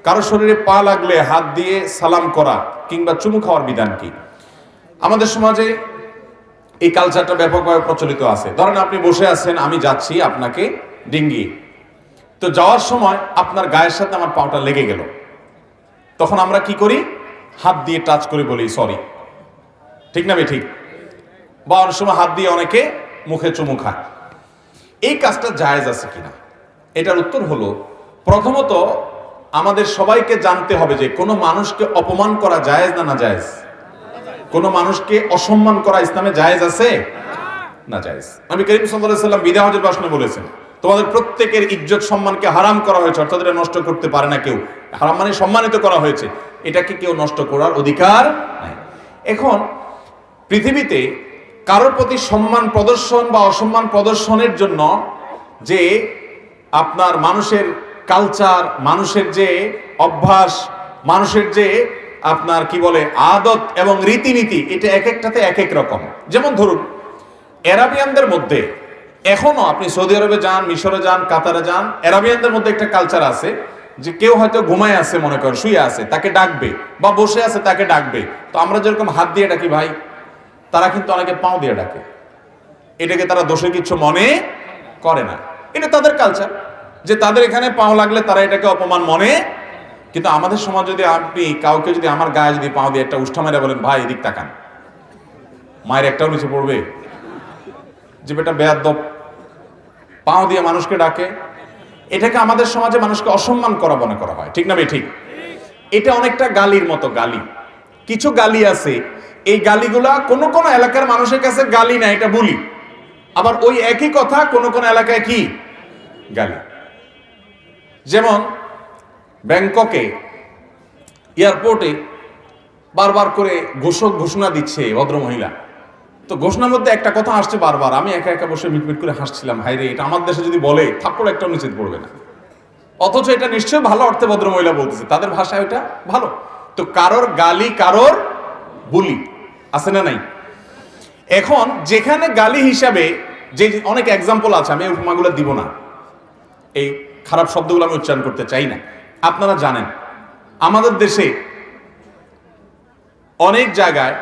কারো শরীরে পা লাগলে হাত দিয়ে সালাম করা কিংবা চুমু খাওয়ার বিধান কি? আমাদের সমাজে এই কালচারটা ব্যাপকভাবে প্রচলিত আছে। ধরেন আপনি বসে আছেন, আমি যাচ্ছি আপনাকে ডিঙ্গিয়ে, তো যাওয়ার সময় আপনার গায়ের সাথে আমার পাটা লেগে গেল, তখন আমরা কি করি? হাত দিয়ে টাচ করে বলি সরি, ঠিক না? ঠিক। বা অনেক সময় হাত দিয়ে অনেকে মুখে চুমু খায়। এই কাজটা জায়েজ আছে কিনা, এটার উত্তর হলো, প্রথমত আমাদের সবাইকে জানতে হবে যে কোনো মানুষকে অপমান করা জায়েজ না না জায়েজ? কোনো মানুষকে অসম্মান করা ইসলামে জায়েজ আছে না জায়েজ? নবী করিম সাল্লাল্লাহু আলাইহি ওয়াসাল্লাম বিদায় হজের ভাষণে বলেছেন, তোমাদের প্রত্যেকের ইজ্জত সম্মানকে হারাম করা হয়েছে, অর্থাৎ এটা নষ্ট করতে পারে না কেউ। হারাম মানে সম্মানিত করা হয়েছে, এটাকে কেউ নষ্ট করার অধিকার নাই। এখন পৃথিবীতে কারোর প্রতি সম্মান প্রদর্শন বা অসম্মান প্রদর্শনের জন্য যে আপনার মানুষের কালচার, মানুষের যে অভ্যাস, মানুষের যে আপনার কি বলে আদত এবং রীতিনীতি, এটা এক একটাতে এক এক রকম। যেমন ধরুন আরাবিয়ানদের মধ্যে এখনো, আপনি সৌদি আরবে যান, মিশরে যান, কাতারে যান, আরাবিয়ানদের মধ্যে একটা কালচার আছে যে কেউ হয়তো ঘুমায় আছে, মনে করেন শুয়ে আছে, তাকে ডাকবে, বা বসে আছে তাকে ডাকবে। তো আমরা যেরকম হাত দিয়ে ডাকি ভাই, তারা কিন্তু অনেকে পাও দিয়ে ডাকে। এটাকে তারা দোষের কিছু মনে করে না, এটা তাদের কালচার, যে তাদের এখানে পাও লাগলে তারা এটাকে অপমান মনে। কিন্তু আমাদের সমাজ যদি আপনি কাউকে যদি আমার গায়ে যদি পাও দিয়ে একটা উষ্ঠা মেরে বলেন ভাই এদিক তাকান, মায়ের একটাও নিচে পড়বে যে বেটা বেয়াদব পাও দিয়ে মানুষকে ডাকে, এটাকে আমাদের সমাজে মানুষকে অসম্মান করা মনে করা হয়, ঠিক না ঠিক? এটা অনেকটা গালির মতো। গালি, কিছু গালি আছে, এই গালিগুলা কোন কোন এলাকার মানুষের কাছে গালি না, এটা বলি। আবার ওই একই কথা কোন কোন এলাকায় কি গালি। যেমন ব্যাংককে এয়ারপোর্টে বারবার করে ঘোষণা দিচ্ছে ভদ্রমহিলা, তো ঘোষণার মধ্যে একটা কথা আসছে বারবার, আমি একা একা বসে মিটমিট করে হাসছিলাম, হাই রে, এটা আমার দেশে যদি বলে থাপ্পড় একটাও নিচে পড়বে না। অথচ এটা নিশ্চয়ই ভালো অর্থে ভদ্রমহিলা বলতেছে, তাদের ভাষায় ওটা ভালো। তো কারোর গালি কারোর বুলি আছে না নাই? এখন যেখানে গালি হিসাবে যে অনেক এক্সাম্পল আছে, আমি এই উপমাগুলো দিব না, এই খারাপ শব্দগুলো আমি উচ্চারণ করতে চাই না। আপনারা জানেন আমাদের দেশে অনেক জায়গায়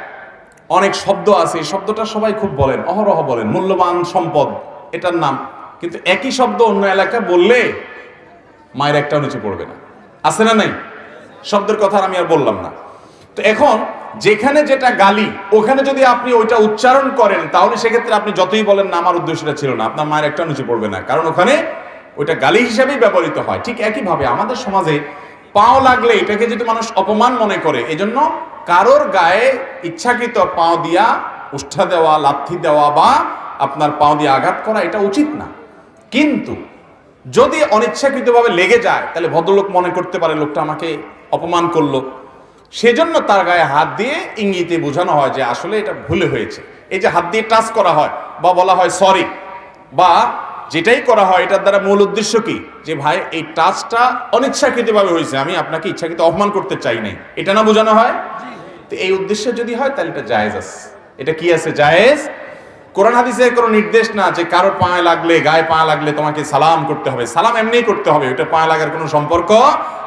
অনেক শব্দ আছে, এই শব্দটা সবাই খুব বলেন, অহরহ বলেন, মূল্যবান সম্পদ এটার নাম, কিন্তু একই শব্দ অন্য এলাকায় বললে মায়ের একটাও নিচে পড়বে না, আছে না নাই? শব্দের কথা আমি আর বললাম না। তো এখন যেখানে যেটা গালি, ওখানে যদি আপনি ওইটা উচ্চারণ করেন, তাহলে সেক্ষেত্রে আপনি যতই বলেন না আমার উদ্দেশ্যটা ছিল না, আপনার মায়ের একটাও নিচে পড়বে না, কারণ ওখানে ওইটা গালি হিসাবেই ব্যবহৃত হয়। ঠিক একইভাবে আমাদের সমাজে পাও লাগলে এটাকে যদি মানুষ অপমান মনে করে, এজন্য কারোর গায়ে ইচ্ছাকৃত পাও দিয়া উষ্ঠা দেওয়া, লাথি দেওয়া বা আপনার পাও দিয়ে আঘাত করা এটা উচিত না। কিন্তু যদি অনিচ্ছাকৃতভাবে লেগে যায়, তাহলে ভদ্রলোক মনে করতে পারে লোকটা আমাকে অপমান করলো, সেজন্য তার গায়ে হাত দিয়ে ইঙ্গিতে বোঝানো হয় যে আসলে এটা ভুলে হয়েছে। এই যে হাত দিয়ে টাচ করা হয় বা বলা হয় সরি, বা যেটাই করা হয়, এটার দ্বারা মূল উদ্দেশ্য কি, যে ভাই এই টাচটা অনিচ্ছাকৃতভাবে হয়েছে, আমি আপনাকে ইচ্ছাকৃত অপমান করতে চাই নাই, এটা না বোঝানো হয়? তো এই উদ্দেশ্যে যদি হয় তাহলে এটা জায়েজ আছে। এটা কি আছে? জায়েজ। কোরআন হাদিসের কোনো নির্দেশ না যে কারো পায়ে লাগলে, গায়ে পা লাগলে তোমাকে সালাম করতে হবে। সালাম এমনিই করতে হবে, এটা পায়ে লাগার কোনো সম্পর্ক,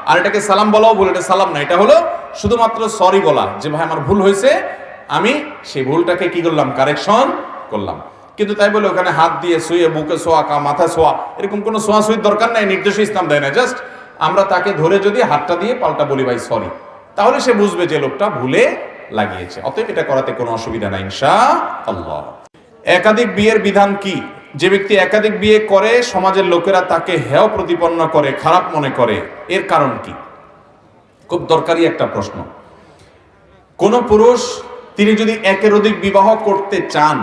আর এটাকে সালাম বলাও ভুল, এটা সালাম না, এটা হলো শুধুমাত্র সরি বলা, যে ভাই আমার ভুল হয়েছে, আমি সেই ভুলটাকে কি করলাম, কারেকশন করলাম। কিন্তু তাই বলে ওখানে হাত দিয়ে শুয়ে বুকে শোয়া, মাথা শোয়া, এরকম কোনো শোয়াশুয়ির দরকার নাই, নির্দেশ ইসলাম দেয় না। জাস্ট আমরা তাকে ধরে যদি হাতটা দিয়ে পাল্টা বলি ভাই সরি, তাহলে সে বুঝবে যে লোকটা ভুলে লাগিয়েছে। অতএব এটা করাতে কোনো অসুবিধা নাই ইনশাআল্লাহ। একাধিক বিয়ের বিধান কি? যে ব্যক্তি একাধিক বিয়ে করে সমাজের লোকেরা তাকে হেয় প্রতিপন্ন করে, খারাপ মনে করে, এর কারণ কি? খুব দরকারি একটা প্রশ্ন। কোন পুরুষ তিনি যদি একের অধিক বিবাহ করতে চান,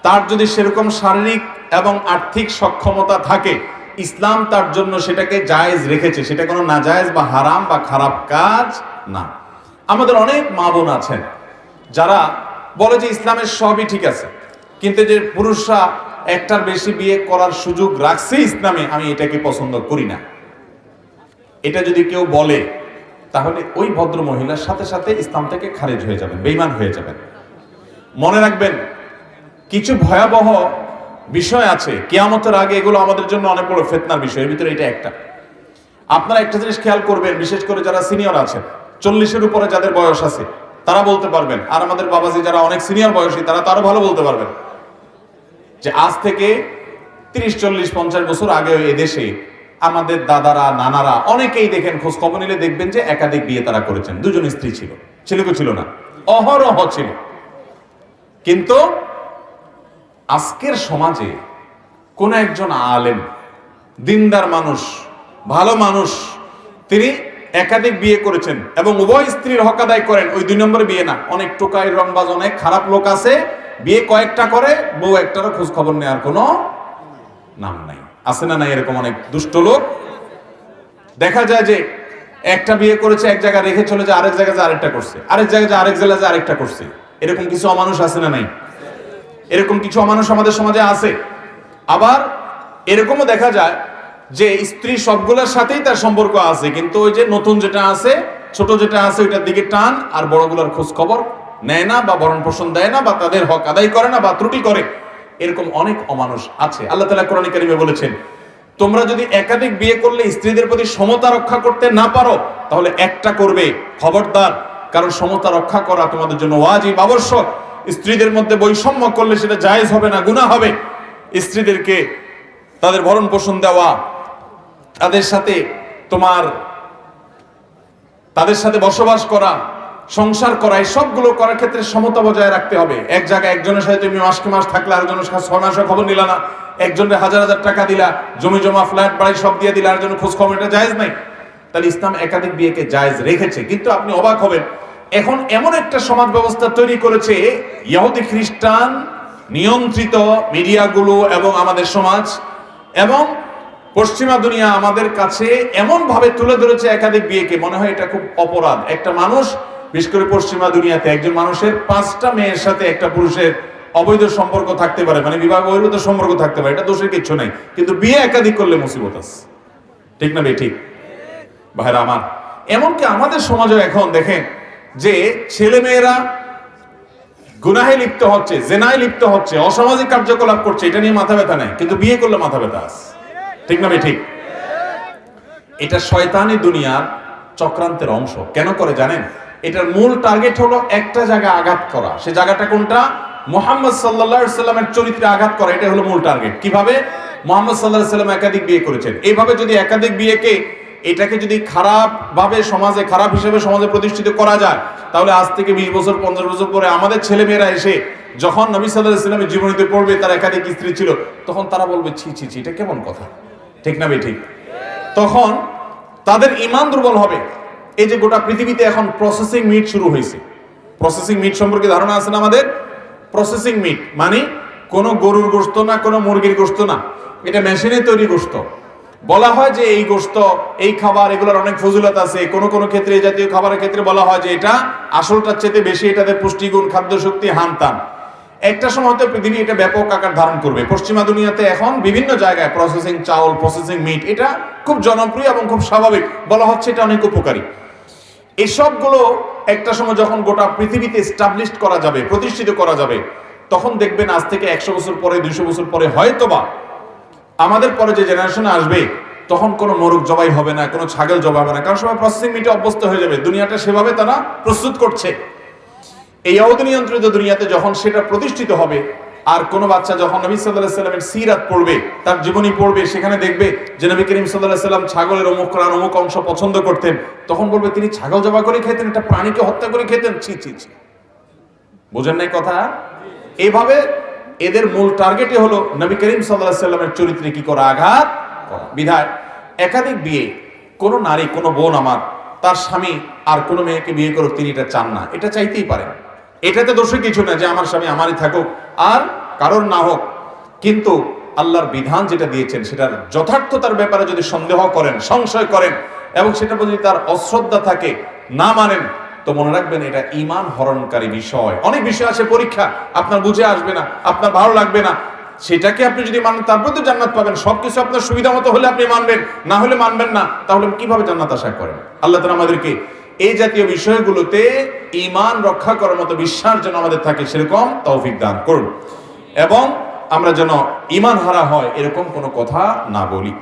তার যদি সেরকম শারীরিক এবং আর্থিক সক্ষমতা থাকে, ইসলাম তার জন্য সেটাকে জায়েজ রেখেছে, সেটা কোনো নাজায়েজ বা হারাম বা খারাপ কাজ না। আমাদের অনেক মা বোন আছেন যারা বলে যে ইসলামের সবই ঠিক আছে, কিন্তু যে পুরুষরা একটার বেশি বিয়ে করার সুযোগ রাখছে ইসলামে, আমি এটাকে পছন্দ করি না। এটা যদি কেউ বলে, তাহলে ওই ভদ্র মহিলার সাথে সাথে ইসলাম থেকে খারিজ হয়ে যাবেন, বেঈমান হয়ে যাবেন। মনে রাখবেন, কিছু ভয়াবহ বিষয় আছে কিয়ামতের আগে, এগুলো আমাদের জন্য অনেক বড় ফিতনার বিষয়, এর ভিতরে এটা একটা। আপনারা একটা জিনিস খেয়াল করবেন, বিশেষ করে যারা সিনিয়র আছেন, 40-এর উপরে যাদের বয়স আছে তারা বলতে পারবেন, আর আমাদের বাবাজি যারা অনেক সিনিয়র বয়সী তারা তো আরো ভালো বলতে পারবেন, যে আজ থেকে 30-40-50 বছর আগে এদেশে আমাদের দাদারা নানারা অনেকেই দেখেন, খোঁজ খবর নিলে দেখবেন যে একাধিক বিয়ে তারা করেছেন, দুজন স্ত্রী ছিল, ছিল কি ছিল না? অহরহ ছিল। কিন্তু আজকের সমাজে কোন একজন আলেম, দিনদার মানুষ, ভালো মানুষ, তিনি একাধিক বিয়ে করেছেন এবং উভয় স্ত্রীর হক আদায় করেন। ওই 2 নম্বরে বিয়ে না, অনেক টোকাই রংবাজ অনেক খারাপ লোক আছে, বিয়ে কয়েকটা করে, বউ একটারও খোঁজ খবর নেওয়ার কোনো নাম নাই। আছে না নাই এরকম অনেক দুষ্ট লোক? দেখা যায় যে একটা বিয়ে করেছে, এক জায়গায় রেখে চলে যায়, আরেক জায়গায় আরেকটা করছে, আরেক জায়গায় আরেক জেলায় আরেকটা করছে। এরকম কিছু অমানুষ আছে না নাই? এরকম কিছু অমানুষ আমাদের সমাজে আছে। আবার এরকমও দেখা যায় যে স্ত্রী সবগুলোর সাথেই তার সম্পর্ক আছে, কিন্তু ওই যে নতুন যেটা আছে, ছোট যেটা আছে ওইটার দিকে টান, আর বড়গুলোর খোঁজ খবর নেয় না, বা ভরণ পোষণ দেয় না, বা তাদের হক আদায় করে না, বা ত্রুটি করে। এরকম অনেক অমানুষ আছে। আল্লাহ তাআলা কোরআনে কারিমে বলেছেন, তোমরা যদি একাধিক বিয়ে করলে স্ত্রীদের প্রতি সমতা রক্ষা করতে না পারো, তাহলে একটা করবে, খবরদার, কারণ সমতা রক্ষা করা তোমাদের জন্য ওয়াজিব, আবশ্যক। স্ত্রীদের মধ্যে বৈষম্য করলে সেটা জায়েজ হবে না, গুনাহ হবে। স্ত্রীদেরকে তাদের ভরণ পোষণ দেওয়া, তাদের সাথে বসবাস করা, সংসার করা, এই সবগুলো করার ক্ষেত্রে সমতা বজায় রাখতে হবে। এক জায়গায় একজনের সাথে তুমি মাসকে মাস থাকলে আরেকজনের সাথে 6 মাসও খবর নিলা না, একজনের 1000 টাকা দিলা, জমি জমা ফ্ল্যাট বাড়ি সব দিয়ে দিলা, আরেকজনের খোঁজ খবর, এটা জায়েজ নাই। তাহলে ইসলাম একাধিক বিয়েকে জায়েজ রেখেছে। কিন্তু আপনি অবাক হবেন, এখন এমন একটা সমাজ ব্যবস্থা তৈরি করেছে ইহুদি খ্রিস্টান নিয়ন্ত্রিত মিডিয়াগুলো এবং আমাদের সমাজ এবং পশ্চিমা দুনিয়া আমাদের কাছে এমন ভাবে তুলে ধরেছে একাধিক বিয়েকে, মনে হয় এটা খুব অপরাধ। একটা মানুষ, বিশেষ করে পশ্চিমা দুনিয়াতে, একজন মানুষের 5টা মেয়ের সাথে একটা পুরুষের অবৈধ সম্পর্ক থাকতে পারে, মানে বিবাহ বহির্ভূত সম্পর্ক থাকতে পারে, এটা দোষের কিছু নাই। কিন্তু বিয়ে একাধিক করলে মুসিবত আছে, ঠিক না? ঠিক ভাইরা আমার, এমনকি আমাদের সমাজে এখন দেখেন যে ছেলে মেয়েরা গুনাহে লিপ্ত হচ্ছে, জেনায় লিপ্ত হচ্ছে, অসামাজিক কার্যকলাপ করছে, এটা নিয়ে মাথা ব্যথা নাই, কিন্তু বিয়ে করলে মাথা ব্যথা আছে, ঠিক না? ঠিক। এটা শয়তানি দুনিয়ার চক্রান্তের অংশ। কেন করে জানেন? এটার মূল টার্গেট হলো একটা জায়গা আঘাত করা। সে জায়গাটা কোনটা? মুহাম্মদ সাল্লাল্লাহু আলাইহি সাল্লামের চরিত্রে আঘাত করা। এটা হলো মূল টার্গেট। কিভাবে? মুহাম্মদ সাল্লাল্লাহু আলাইহি সাল্লাম একাধিক বিয়ে করেছেন, এইভাবে যদি একাধিক বিয়েকে, এটাকে যদি খারাপ ভাবে সমাজে, খারাপ হিসেবে সমাজে প্রতিষ্ঠিত করা যায়, তাহলে আজ থেকে 20 বছর 50 বছর পরে আমাদের ছেলে মেয়েরা এসে যখন নবী সাল্লাল্লাহু আলাইহি সাল্লামের জীবনীতে পড়বে তার একাধিক স্ত্রী ছিল, তখন তারা বলবে ছি ছি ছি, এটা কেমন কথা, ঠিক না? ঠিক। তখন তাদের ঈমান দুর্বল হবে। এই যে গোটা পৃথিবীতে এখন প্রসেসিং মিট শুরু হয়েছে, প্রসেসিং মিট সম্পর্কে ধারণা আছে না আমাদের? প্রসেসিং মিট মানে কোনো গরুর গোশত না, কোনো মুরগির গোশত না, এটা মেশিনে তৈরি গোশত। বলা হয় যে এই গোশত, এই খাবার, এগুলোর অনেক ফজিলত আছে। কোনো কোনো ক্ষেত্রে এই জাতীয় খাবারের ক্ষেত্রে বলা হয় যে এটা আসলটার চেয়ে বেশি, এটাতে পুষ্টিগুণ, খাদ্য শক্তি, হানতান। একটা সময় হয়তো পৃথিবী এটা ব্যাপক আকার ধারণ করবে। পশ্চিমা দুনিয়াতে এখন বিভিন্ন জায়গায় প্রসেসিং চাউল, প্রসেসিং মিট, এটা খুব জনপ্রিয় এবং খুব স্বাভাবিক। বলা হচ্ছে এটা অনেক উপকারী। এসবগুলো একটা সময় যখন গোটা পৃথিবীতে এস্টাবলিশড করা যাবে, প্রতিষ্ঠিত করা যাবে, তখন দেখবেন আজ থেকে 100 বছর পরে, 200 বছর পরে হয়তোবা আমাদের পরে যে জেনারেশনে আসবে, তখন কোনো মোরগ জবাই হবে না, কোনো ছাগল জবাই হবে না, কারণ সবাই প্রসেসিং মিটে অভ্যস্ত হয়ে যাবে। দুনিয়াটা সেভাবে তারা প্রস্তুত করছে। এই ইহুদি নিয়ন্ত্রিত দুনিয়াতে যখন সেটা প্রতিষ্ঠিত হবে, আর কোন বাচ্চা যখন নবী সাল্লাল্লাহু আলাইহি সাল্লামের সিরাত পড়বে, তার জীবনী পড়বে, সেখানে দেখবে যে নবী করিম সাল্লাল্লাহু আলাইহি সাল্লাম ছাগলের অমুক অংশ পছন্দ করতেন, তখন বলবে তিনি ছাগল জবাই করে খেতেন, একটা প্রাণীকে হত্যা করে খেতেন, ছি ছি ছি। বুঝেন নাই কথা? এইভাবে এদের মূল টার্গেটই হলো নবী করিম সাল্লাল্লাহু আলাইহি সাল্লামের চরিত্রে কি করা? আঘাত করা। বিধায় একাধিক বিয়ে, কোন নারী, কোন বোন আমার তার স্বামী আর কোন মেয়েকে বিয়ে করুক, তিনি এটা চান না, এটা চাইতেই পারেন। এটাতে দোষের কিছু না যে আমার স্বামী আমারই থাকুক আর কারোর না হোক। কিন্তু আল্লাহর বিধান যেটা দিয়েছেন সেটার যথার্থতার ব্যাপারে যদি সন্দেহ করেন, সংশয় করেন এবং সেটা যদি তার অশ্রদ্ধা থাকে, না মানেন, তো মনে রাখবেন এটা ঈমান হরণকারী বিষয়। অনেক বিষয় আছে পরীক্ষা, আপনার বুঝে আসবে না, আপনার ভালো লাগবে না, সেটাকে আপনি যদি মানেন তারপরে তো জান্নাত পাবেন। সবকিছু আপনার সুবিধা মতো হলে আপনি মানবেন, না হলে মানবেন না, তাহলে কিভাবে জান্নাত আশা করেন? আল্লাহ তাআলা আমাদেরকে এই জাতীয় বিষয়গুলোতে ঈমান রক্ষা করার মতো বিশ্বাস যেন আমাদের থাকে, সেরকম তৌফিক দান করুন, এবং আমরা যেন ঈমান হারা হয় এরকম কোনো কথা না বলি।